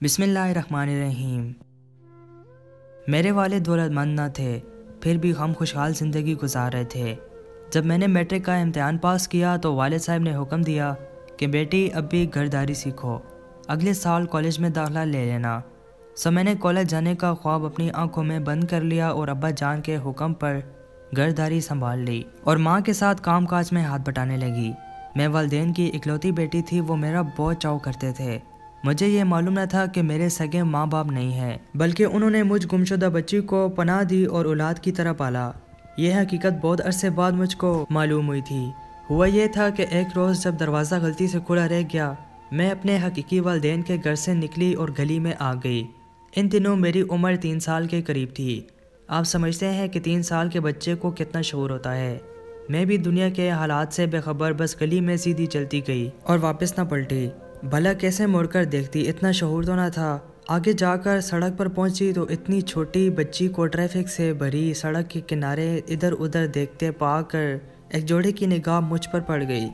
بسم اللہ الرحمن الرحیم۔ میرے والد دولت مند نہ تھے، پھر بھی ہم خوشحال زندگی گزار رہے تھے۔ جب میں نے میٹرک کا امتحان پاس کیا تو والد صاحب نے حکم دیا کہ بیٹی اب بھی گھرداری سیکھو، اگلے سال کالج میں داخلہ لے لینا۔ میں نے کالج جانے کا خواب اپنی آنکھوں میں بند کر لیا اور ابا جان کے حکم پر گھرداری سنبھال لی اور ماں کے ساتھ کام کاج میں ہاتھ بٹانے لگی۔ میں والدین کی اکلوتی بیٹی تھی، وہ میرا بہت چاؤ کرتے تھے۔ مجھے یہ معلوم نہ تھا کہ میرے سگے ماں باپ نہیں ہیں، بلکہ انہوں نے مجھ گمشدہ بچی کو پناہ دی اور اولاد کی طرح پالا۔ یہ حقیقت بہت عرصے بعد مجھ کو معلوم ہوئی تھی۔ ہوا یہ تھا کہ ایک روز جب دروازہ غلطی سے کھلا رہ گیا، میں اپنے حقیقی والدین کے گھر سے نکلی اور گلی میں آ گئی۔ ان دنوں میری عمر 3 سال کے قریب تھی۔ آپ سمجھتے ہیں کہ 3 سال کے بچے کو کتنا شعور ہوتا ہے۔ میں بھی دنیا کے حالات سے بے خبر بس گلی میں سیدھی چلتی گئی اور واپس نہ پلٹی۔ بھلا کیسے مڑ کر دیکھتی، اتنا شعور تو نہ تھا۔ آگے جا کر سڑک پر پہنچی تو اتنی چھوٹی بچی کو ٹریفک سے بھری سڑک کے کنارے ادھر ادھر دیکھتے پا کر ایک جوڑے کی نگاہ مجھ پر پڑ گئی۔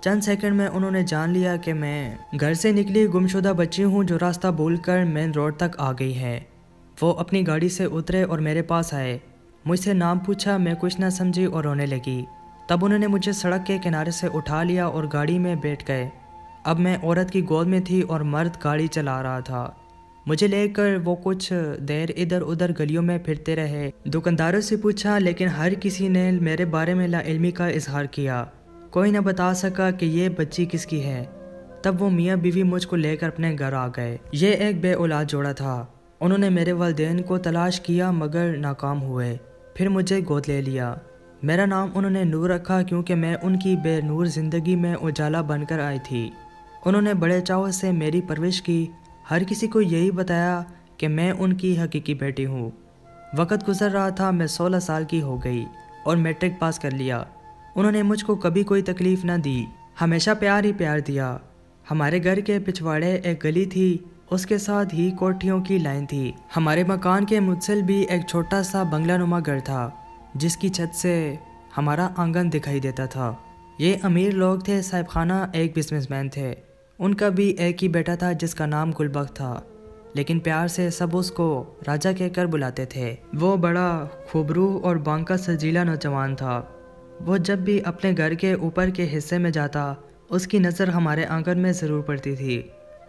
چند سیکنڈ میں انہوں نے جان لیا کہ میں گھر سے نکلی گمشدہ بچی ہوں جو راستہ بھول کر مین روڈ تک آ گئی ہے۔ وہ اپنی گاڑی سے اترے اور میرے پاس آئے، مجھ سے نام پوچھا۔ میں کچھ نہ سمجھی اور رونے لگی۔ تب انہوں نے مجھے سڑک کے کنارے سے اٹھا لیا اور گاڑی میں بیٹھ گئے۔ اب میں عورت کی گود میں تھی اور مرد گاڑی چلا رہا تھا۔ مجھے لے کر وہ کچھ دیر ادھر ادھر گلیوں میں پھرتے رہے، دکانداروں سے پوچھا، لیکن ہر کسی نے میرے بارے میں لا علمی کا اظہار کیا۔ کوئی نہ بتا سکا کہ یہ بچی کس کی ہے۔ تب وہ میاں بیوی مجھ کو لے کر اپنے گھر آ گئے۔ یہ ایک بے اولاد جوڑا تھا۔ انہوں نے میرے والدین کو تلاش کیا مگر ناکام ہوئے، پھر مجھے گود لے لیا۔ میرا نام انہوں نے نور رکھا کیونکہ میں ان کی بے نور زندگی میں اجالا بن کر آئی تھی۔ انہوں نے بڑے چاو سے میری پرورش کی، ہر کسی کو یہی بتایا کہ میں ان کی حقیقی بیٹی ہوں۔ وقت گزر رہا تھا، میں 16 سال کی ہو گئی اور میٹرک پاس کر لیا۔ انہوں نے مجھ کو کبھی کوئی تکلیف نہ دی، ہمیشہ پیار ہی پیار دیا۔ ہمارے گھر کے پچھواڑے ایک گلی تھی، اس کے ساتھ ہی کوٹھیوں کی لائن تھی۔ ہمارے مکان کے متصل بھی ایک چھوٹا سا بنگلہ نما گھر تھا جس کی چھت سے ہمارا آنگن دکھائی دیتا تھا۔ یہ امیر لوگ تھے، صاحب خانہ ایک بزنس مین تھے۔ ان کا بھی ایک ہی بیٹا تھا جس کا نام گلبخت تھا، لیکن پیار سے سب اس کو راجا کہہ کر بلاتے تھے۔ وہ بڑا خوبرو اور بانکا سجیلا نوجوان تھا۔ وہ جب بھی اپنے گھر کے اوپر کے حصے میں جاتا، اس کی نظر ہمارے آنگن میں ضرور پڑتی تھی۔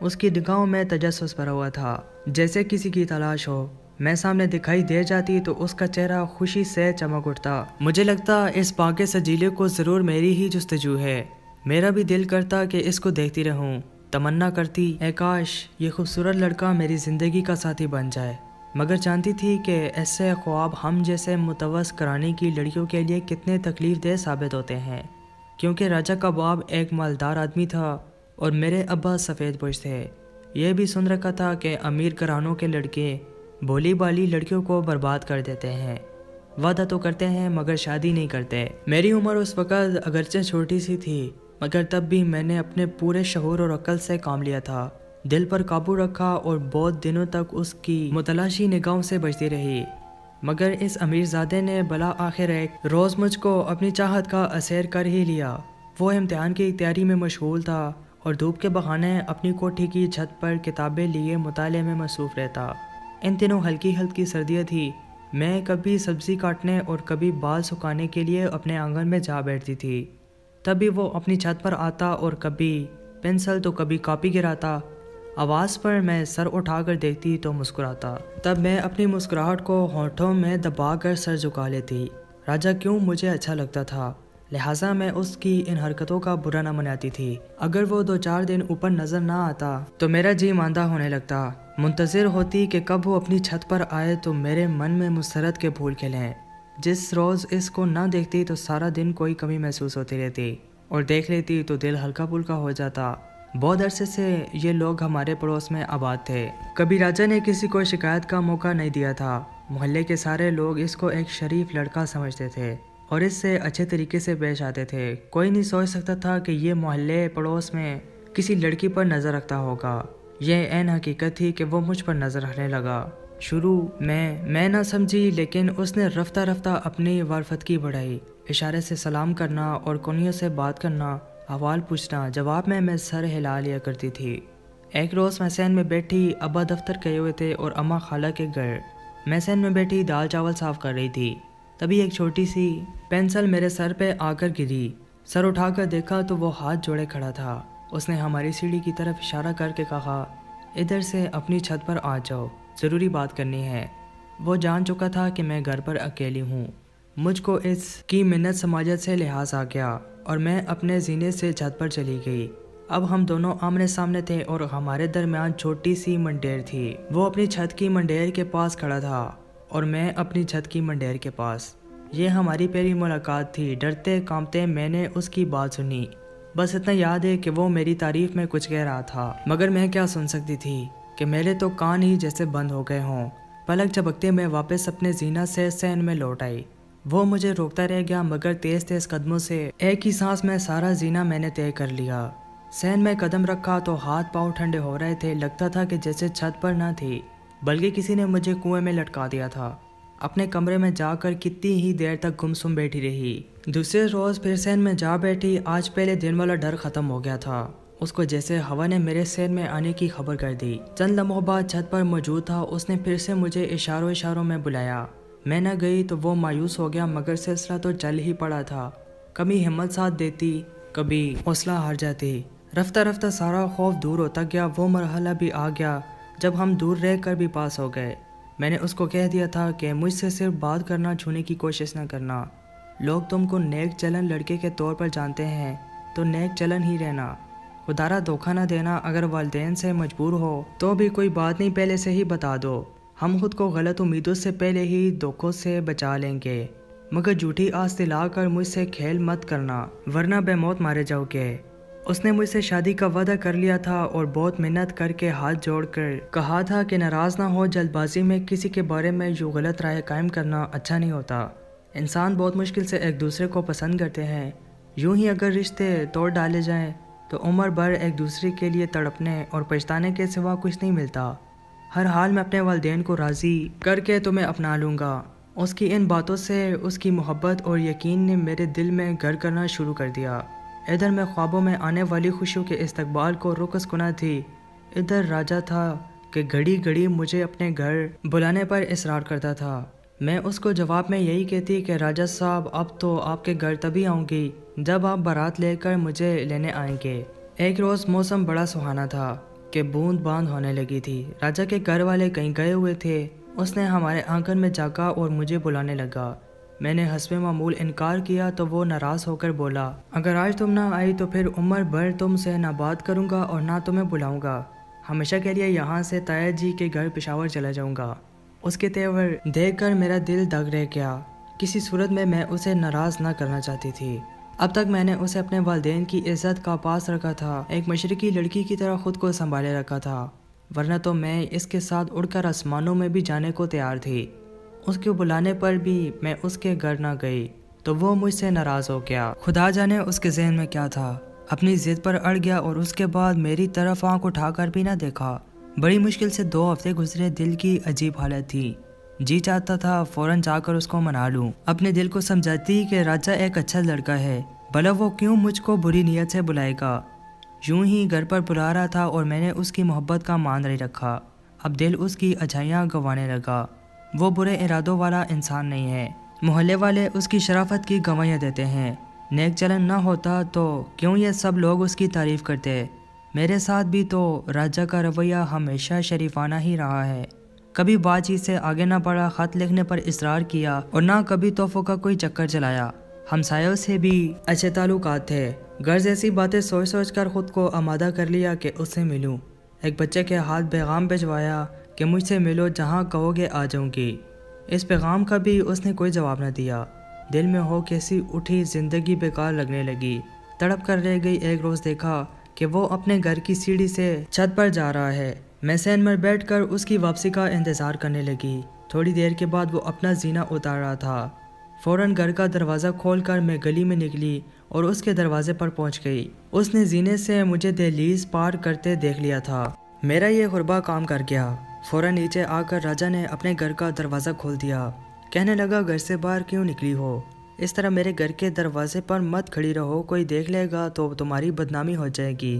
اس کی نگاہوں میں تجسس بھرا ہوا تھا، جیسے کسی کی تلاش ہو۔ میں سامنے دکھائی دے جاتی تو اس کا چہرہ خوشی سے چمک اٹھتا۔ مجھے لگتا اس بانکے سجیلے کو ضرور میری ہی جستجو ہے۔ میرا بھی دل کرتا کہ اس کو دیکھتی رہوں، تمنا کرتی اے کاش یہ خوبصورت لڑکا میری زندگی کا ساتھی بن جائے، مگر جانتی تھی کہ ایسے خواب ہم جیسے متوسط گھرانے کی لڑکیوں کے لیے کتنے تکلیف دہ ثابت ہوتے ہیں، کیونکہ راجا کا باپ ایک مالدار آدمی تھا اور میرے ابا سفید پوش تھے۔ یہ بھی سن رکھا تھا کہ امیر گھرانوں کے لڑکے بھولی بالی لڑکیوں کو برباد کر دیتے ہیں، وعدہ تو کرتے ہیں مگر شادی نہیں کرتے۔ میری عمر اس وقت اگرچہ چھوٹی سی تھی، مگر تب بھی میں نے اپنے پورے شعور اور عقل سے کام لیا تھا، دل پر قابو رکھا اور بہت دنوں تک اس کی متلاشی نگاہوں سے بچتی رہی۔ مگر اس امیر زادے نے بلا آخر ایک روز مجھ کو اپنی چاہت کا اسیر کر ہی لیا۔ وہ امتحان کی تیاری میں مشغول تھا اور دھوپ کے بہانے اپنی کوٹھی کی چھت پر کتابیں لیے مطالعے میں مصروف رہتا۔ ان دنوں ہلکی ہلکی سردیاں تھی۔ میں کبھی سبزی کاٹنے اور کبھی بال سکھانے کے لیے اپنے آنگن میں جا بیٹھتی تھی۔ تبھی وہ اپنی چھت پر آتا اور کبھی پنسل تو کبھی کاپی گراتا۔ آواز پر میں سر اٹھا کر دیکھتی تو مسکراتا۔ تب میں اپنی مسکراہٹ کو ہونٹوں میں دبا کر سر جھکا لیتی۔ راجا کیوں مجھے اچھا لگتا تھا، لہٰذا میں اس کی ان حرکتوں کا برا نہ مناتی تھی۔ اگر وہ 2-4 دن اوپر نظر نہ آتا تو میرا جی ماندہ ہونے لگتا۔ منتظر ہوتی کہ کب وہ اپنی چھت پر آئے تو میرے من میں مسرت کے پھول کھلیں۔ جس روز اس کو نہ دیکھتی تو سارا دن کوئی کمی محسوس ہوتی رہتی، اور دیکھ لیتی تو دل ہلکا پھلکا ہو جاتا۔ بہت عرصے سے یہ لوگ ہمارے پڑوس میں آباد تھے۔ کبھی راجا نے کسی کو شکایت کا موقع نہیں دیا تھا۔ محلے کے سارے لوگ اس کو ایک شریف لڑکا سمجھتے تھے اور اس سے اچھے طریقے سے پیش آتے تھے۔ کوئی نہیں سوچ سکتا تھا کہ یہ محلے پڑوس میں کسی لڑکی پر نظر رکھتا ہوگا۔ یہ عین حقیقت تھی کہ وہ مجھ پر نظر رکھنے لگا۔ شروع میں نہ سمجھی، لیکن اس نے رفتہ رفتہ اپنی وارفتگی بڑھائی۔ اشارے سے سلام کرنا اور کنیوں سے بات کرنا، احوال پوچھنا، جواب میں سر ہلا لیا کرتی تھی۔ ایک روز میں سین میں بیٹھی ابا دفتر گئے ہوئے تھے اور اماں خالہ کے گھر. میں سین میں بیٹھی دال چاول صاف کر رہی تھی. تبھی ایک چھوٹی سی پینسل میرے سر پہ آ کر گری. سر اٹھا کر دیکھا تو وہ ہاتھ جوڑے کھڑا تھا. اس نے ہماری سیڑھی کی طرف اشارہ کر کے کہا ادھر سے اپنی چھت پر آ جاؤ, ضروری بات کرنی ہے. وہ جان چکا تھا کہ میں گھر پر اکیلی ہوں. مجھ کو اس کی منت سماجت سے لحاظ آ گیا اور میں اپنے زینے سے چھت پر چلی گئی. اب ہم دونوں آمنے سامنے تھے اور ہمارے درمیان چھوٹی سی منڈیر تھی. وہ اپنی چھت کی منڈیر کے پاس کھڑا تھا اور میں اپنی چھت کی منڈیر کے پاس. یہ ہماری پہلی ملاقات تھی. ڈرتے کانپتے میں نے اس کی بات سنی. بس اتنا یاد ہے کہ وہ میری تعریف میں کچھ کہہ رہا تھا, مگر میں کیا سن سکتی تھی کہ میرے تو کان ہی جیسے بند ہو گئے ہوں. پلک جھپکتے میں واپس اپنے زینہ سے سین میں لوٹ آئی. وہ مجھے روکتا رہ گیا مگر تیز تیز قدموں سے ایک ہی سانس میں سارا زینہ میں نے طے کر لیا. سین میں قدم رکھا تو ہاتھ پاؤں ٹھنڈے ہو رہے تھے. لگتا تھا کہ جیسے چھت پر نہ تھی بلکہ کسی نے مجھے کنویں میں لٹکا دیا تھا. اپنے کمرے میں جا کر کتنی ہی دیر تک گمسم بیٹھی رہی. دوسرے روز پھر سین میں جا بیٹھی. آج پہلے دن والا ڈر ختم ہو گیا تھا. اس کو جیسے ہوا نے میرے سین میں آنے کی خبر کر دی. چند لمحوں بعد چھت پر موجود تھا. اس نے پھر سے مجھے اشاروں میں بلایا. میں نہ گئی تو وہ مایوس ہو گیا مگر سلسلہ تو چل ہی پڑا تھا. کبھی ہمت ساتھ دیتی, کبھی حوصلہ ہار جاتی. رفتہ رفتہ سارا خوف دور ہوتا گیا. وہ مرحلہ بھی آ گیا جب ہم دور رہ کر بھی پاس ہو گئے. میں نے اس کو کہہ دیا تھا کہ مجھ سے صرف بات کرنا چھونے کی کوشش نہ کرنا. لوگ تم کو نیک چلن لڑکے کے طور پر جانتے ہیں تو نیک چلن ہی رہنا. خدارہ دھوکہ نہ دینا. اگر والدین سے مجبور ہو تو بھی کوئی بات نہیں, پہلے سے ہی بتا دو. ہم خود کو غلط امیدوں سے پہلے ہی دھوکوں سے بچا لیں گے. مگر جھوٹی آس دلا کر مجھ سے کھیل مت کرنا ورنہ بے موت مارے جاؤ گے. اس نے مجھ سے شادی کا وعدہ کر لیا تھا اور بہت منت کر کے ہاتھ جوڑ کر کہا تھا کہ ناراض نہ ہو. جلد بازی میں کسی کے بارے میں جو غلط رائے قائم کرنا اچھا نہیں ہوتا. انسان بہت مشکل سے ایک دوسرے کو پسند کرتے ہیں. یوں ہی اگر رشتے توڑ ڈالے جائیں تو عمر بھر ایک دوسرے کے لیے تڑپنے اور پچھتانے کے سوا کچھ نہیں ملتا. ہر حال میں اپنے والدین کو راضی کر کے تمہیں اپنا لوں گا. اس کی ان باتوں سے اس کی محبت اور یقین نے میرے دل میں گھر کرنا شروع کر دیا. ادھر میں خوابوں میں آنے والی خوشیوں کے استقبال کو رکس کنا تھی. ادھر راجہ تھا کہ گھڑی گھڑی مجھے اپنے گھر بلانے پر اصرار کرتا تھا. میں اس کو جواب میں یہی کہتی کہ راجہ صاحب اب تو آپ کے گھر تبھی آؤں گی جب آپ بارات لے کر مجھے لینے آئیں گے. ایک روز موسم بڑا سہانا تھا کہ بوند باند ہونے لگی تھی. راجہ کے گھر والے کہیں گئے ہوئے تھے. اس نے ہمارے آنگن میں جاگا اور مجھے بلانے لگا. میں نے حسب معمول انکار کیا تو وہ ناراض ہو کر بولا اگر آج تم نہ آئی تو پھر عمر بھر تم سے نہ بات کروں گا اور نہ تمہیں بلاؤں گا. ہمیشہ کے لیے یہاں سے طاہر جی کے گھر پشاور چلا جاؤں گا. اس کے تیور دیکھ کر میرا دل دگ رہ گیا. کسی صورت میں اسے ناراض نہ کرنا چاہتی تھی. اب تک میں نے اسے اپنے والدین کی عزت کا پاس رکھا تھا. ایک مشرقی لڑکی کی طرح خود کو سنبھالے رکھا تھا ورنہ تو میں اس کے ساتھ اڑ کر آسمانوں میں بھی جانے کو تیار تھی. اس کے بلانے پر بھی میں اس کے گھر نہ گئی تو وہ مجھ سے ناراض ہو گیا. خدا جانے اس کے ذہن میں کیا تھا. اپنی ضد پر اڑ گیا اور اس کے بعد میری طرف آنکھ اٹھا کر بھی نہ دیکھا. بڑی مشکل سے 2 ہفتے گزرے. دل کی عجیب حالت تھی. جی چاہتا تھا فوراً جا کر اس کو منا لوں. اپنے دل کو سمجھاتی کہ راجہ ایک اچھا لڑکا ہے, بھلا وہ کیوں مجھ کو بری نیت سے بلائے گا. یوں ہی گھر پر بلا رہا تھا اور میں نے اس کی محبت کا مان نہیں رکھا. اب دل اس کی اچھائیاں گنوانے لگا. وہ برے ارادوں والا انسان نہیں ہے. محلے والے اس کی شرافت کی گواہیاں دیتے ہیں. نیک چلن نہ ہوتا تو کیوں یہ سب لوگ اس کی تعریف کرتے. میرے ساتھ بھی تو راجہ کا رویہ ہمیشہ شریفانہ ہی رہا ہے. کبھی بات چیت سے آگے نہ بڑھا, خط لکھنے پر اصرار کیا اور نہ کبھی تحفوں کا کوئی چکر چلایا. ہمسایوں سے بھی اچھے تعلقات تھے. غرض ایسی باتیں سوچ سوچ کر خود کو آمادہ کر لیا کہ اس سے ملوں. ایک بچے کے ہاتھ پیغام بھجوایا کہ مجھ سے ملو, جہاں کہو گے آ جاؤں گی. اس پیغام کا بھی اس نے کوئی جواب نہ دیا. دل میں ہو کیسی اٹھی, زندگی بیکار لگنے لگی. تڑپ کر رہ گئی. ایک روز دیکھا کہ وہ اپنے گھر کی سیڑھی سے چھت پر جا رہا ہے. میں سین میں بیٹھ کر اس کی واپسی کا انتظار کرنے لگی. تھوڑی دیر کے بعد وہ اپنا زینہ اتار رہا تھا. فوراً گھر کا دروازہ کھول کر میں گلی میں نکلی اور اس کے دروازے پر پہنچ گئی. اس نے زینے سے مجھے دہلیز پار کرتے دیکھ لیا تھا. میرا یہ غربہ کام کر گیا. فوراً نیچے آ کر راجہ نے اپنے گھر کا دروازہ کھول دیا. کہنے لگا گھر سے باہر کیوں نکلی ہو. اس طرح میرے گھر کے دروازے پر مت کھڑی رہو, کوئی دیکھ لے گا تو تمہاری بدنامی ہو جائے گی.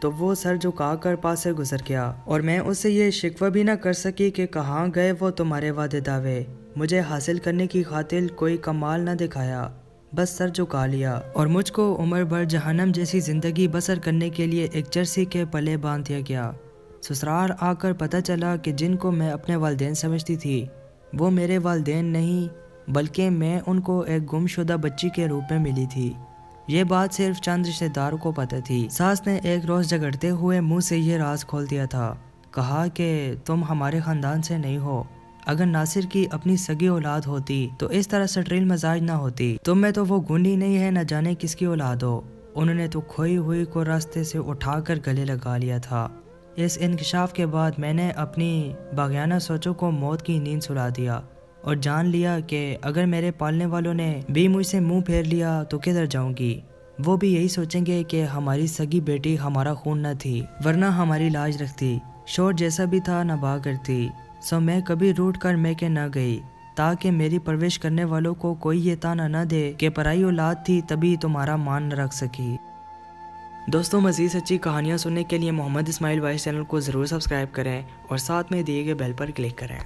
تو وہ سر جھکا کر پاس سے گزر گیا اور میں اس سے یہ شکوہ بھی نہ کر سکی کہ کہاں گئے وہ تمہارے وعدے دعوے، مجھے حاصل کرنے کی خاطر کوئی کمال نہ دکھایا، بس سر جھکا لیا اور مجھ کو عمر بھر جہنم جیسی زندگی بسر کرنے کے لیے ایک چرسی کے پلے باندھ دیا گیا۔ سسرال آ کر پتہ چلا کہ جن کو میں اپنے والدین سمجھتی تھی وہ میرے والدین نہیں بلکہ میں ان کو ایک گم شدہ بچی کے روپ میں ملی تھی۔ یہ بات صرف چند رشتہ داروں کو پتہ تھی۔ ساس نے ایک روز جھگڑتے ہوئے منہ سے یہ راز کھول دیا تھا، کہا کہ تم ہمارے خاندان سے نہیں ہو، اگر ناصر کی اپنی سگی اولاد ہوتی تو اس طرح سٹریل مزاج نہ ہوتی، تم میں تو وہ گنڈی نہیں ہے، نہ جانے کس کی اولاد ہو، انہوں نے تو کھوئی ہوئی کو راستے سے اٹھا کر گلے لگا لیا تھا۔ اس انکشاف کے بعد میں نے اپنی باغیانہ سوچوں کو موت کی نیند سلا دیا اور جان لیا کہ اگر میرے پالنے والوں نے بھی مجھ سے منہ پھیر لیا تو کدھر جاؤں گی، وہ بھی یہی سوچیں گے کہ ہماری سگی بیٹی ہمارا خون نہ تھی ورنہ ہماری لاج رکھتی، شور جیسا بھی تھا نبھا کرتی، سو میں کبھی روٹ کر میکے نہ گئی تاکہ میری پرورش کرنے والوں کو کوئی یہ تانا نہ دے کہ پرائی اولاد تھی تبھی تمہارا مان نہ رکھ سکی۔ دوستوں مزید سچی کہانیاں سننے کے لیے محمد اسماعیل وائس چینل کو ضرور سبسکرائب کریں اور ساتھ میں دیے گئے بیل پر کلک کریں۔